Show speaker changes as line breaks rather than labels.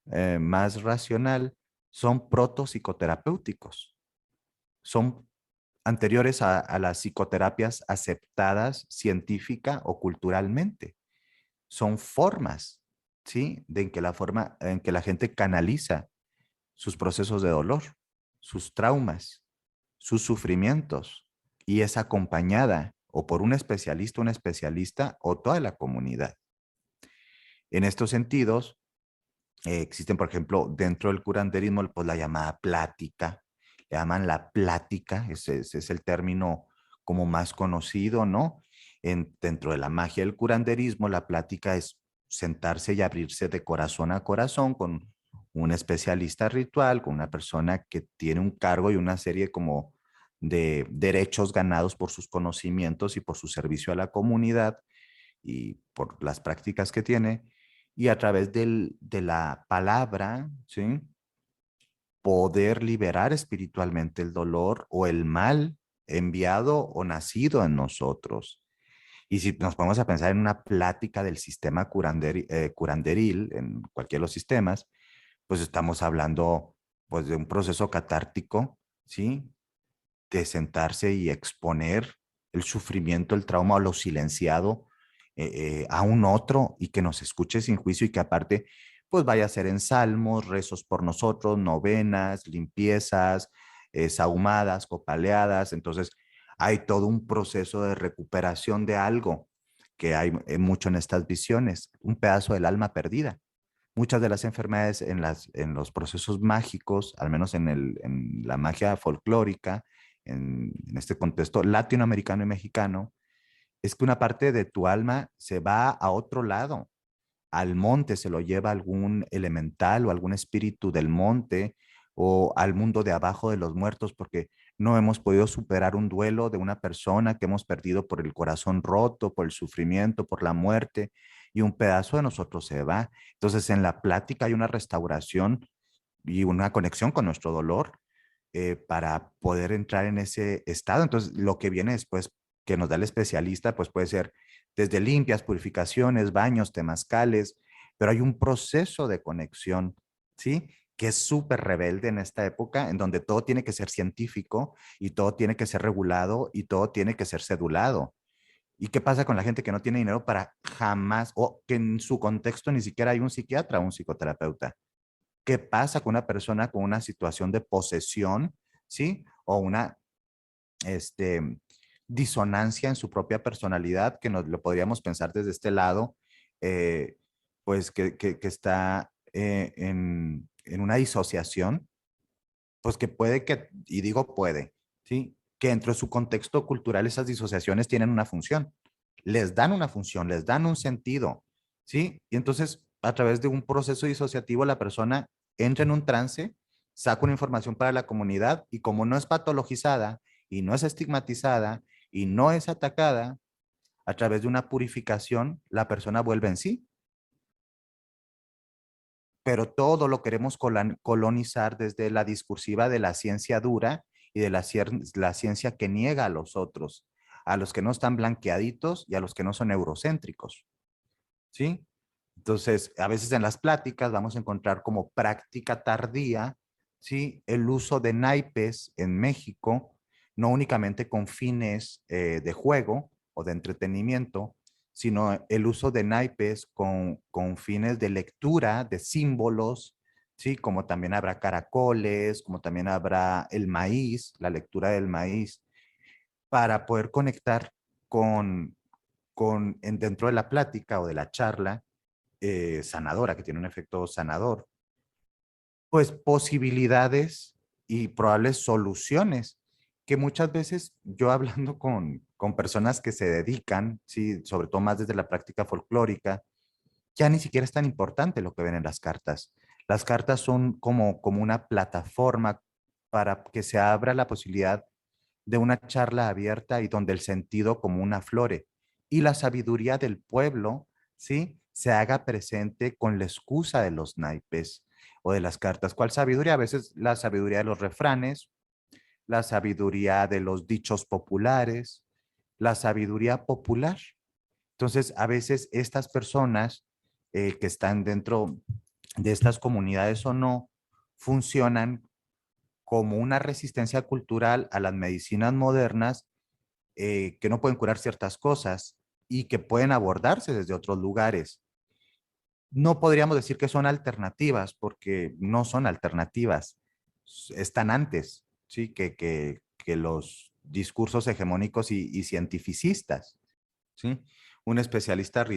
más racional, son protopsicoterapéuticos. Son anteriores a las psicoterapias aceptadas científica o culturalmente. Son formas, ¿sí? De en que en que la gente canaliza sus procesos de dolor, sus traumas, sus sufrimientos, y es acompañada o por un especialista o toda la comunidad. En estos sentidos, existen, por ejemplo, dentro del curanderismo, pues la llamada plática, le llaman la plática, ese es el término como más conocido, ¿no? Dentro de la magia del curanderismo, la plática es sentarse y abrirse de corazón a corazón con un especialista ritual, con una persona que tiene un cargo y una serie como de derechos ganados por sus conocimientos y por su servicio a la comunidad y por las prácticas que tiene, y a través de la palabra, ¿sí? Poder liberar espiritualmente el dolor o el mal enviado o nacido en nosotros. Y si nos ponemos a pensar en una plática del sistema curanderil, en cualquiera de los sistemas, pues estamos hablando pues, de un proceso catártico, ¿sí? De sentarse y exponer el sufrimiento, el trauma o lo silenciado a un otro y que nos escuche sin juicio y que aparte pues vaya a ser en salmos, rezos por nosotros, novenas, limpiezas, sahumadas, copaleadas. Entonces hay todo un proceso de recuperación de algo que hay mucho en estas visiones, un pedazo del alma perdida. Muchas de las enfermedades en los procesos mágicos, al menos en la magia folclórica, en este contexto latinoamericano y mexicano, es que una parte de tu alma se va a otro lado, al monte, se lo lleva algún elemental o algún espíritu del monte o al mundo de abajo de los muertos, porque no hemos podido superar un duelo de una persona que hemos perdido por el corazón roto, por el sufrimiento, por la muerte, y un pedazo de nosotros se va. Entonces, en la plática hay una restauración y una conexión con nuestro dolor para poder entrar en ese estado. Entonces, lo que viene después que nos da el especialista, pues puede ser desde limpias, purificaciones, baños, temazcales, pero hay un proceso de conexión, ¿sí? Que es súper rebelde en esta época, en donde todo tiene que ser científico y todo tiene que ser regulado y todo tiene que ser cedulado. ¿Y qué pasa con la gente que no tiene dinero para jamás, o que en su contexto ni siquiera hay un psiquiatra o un psicoterapeuta? ¿Qué pasa con una persona con una situación de posesión, ¿sí? O una este, disonancia en su propia personalidad, que nos lo podríamos pensar desde este lado, eh, pues que está en una disociación, pues que puede que, y digo puede, ¿sí? Que dentro de su contexto cultural esas disociaciones tienen una función, les dan una función, les dan un sentido, ¿sí? Y entonces a través de un proceso disociativo la persona entra en un trance, saca una información para la comunidad y como no es patologizada y no es estigmatizada y no es atacada, a través de una purificación la persona vuelve en sí, pero todo lo queremos colonizar desde la discursiva de la ciencia dura y de la ciencia que niega a los otros, a los que no están blanqueaditos y a los que no son eurocéntricos, ¿sí? Entonces, a veces en las pláticas vamos a encontrar como práctica tardía, ¿sí? El uso de naipes en México, no únicamente con fines de juego o de entretenimiento, sino el uso de naipes con fines de lectura, de símbolos, ¿sí? Como también habrá caracoles, como también habrá el maíz, la lectura del maíz, para poder conectar con, dentro de la plática o de la charla sanadora, que tiene un efecto sanador, pues posibilidades y probables soluciones que muchas veces yo hablando con personas que se dedican, sí, sobre todo más desde la práctica folclórica, ya ni siquiera es tan importante lo que ven en las cartas. Las cartas son como una plataforma para que se abra la posibilidad de una charla abierta y donde el sentido común aflore y la sabiduría del pueblo, ¿sí? Se haga presente con la excusa de los naipes o de las cartas. ¿Cuál sabiduría? A veces la sabiduría de los refranes, la sabiduría de los dichos populares, la sabiduría popular. Entonces, a veces estas personas que están dentro de estas comunidades o no, funcionan como una resistencia cultural a las medicinas modernas, que no pueden curar ciertas cosas y que pueden abordarse desde otros lugares. No podríamos decir que son alternativas porque no son alternativas, están antes, ¿sí? Que los discursos hegemónicos y cientificistas, ¿sí? Un especialista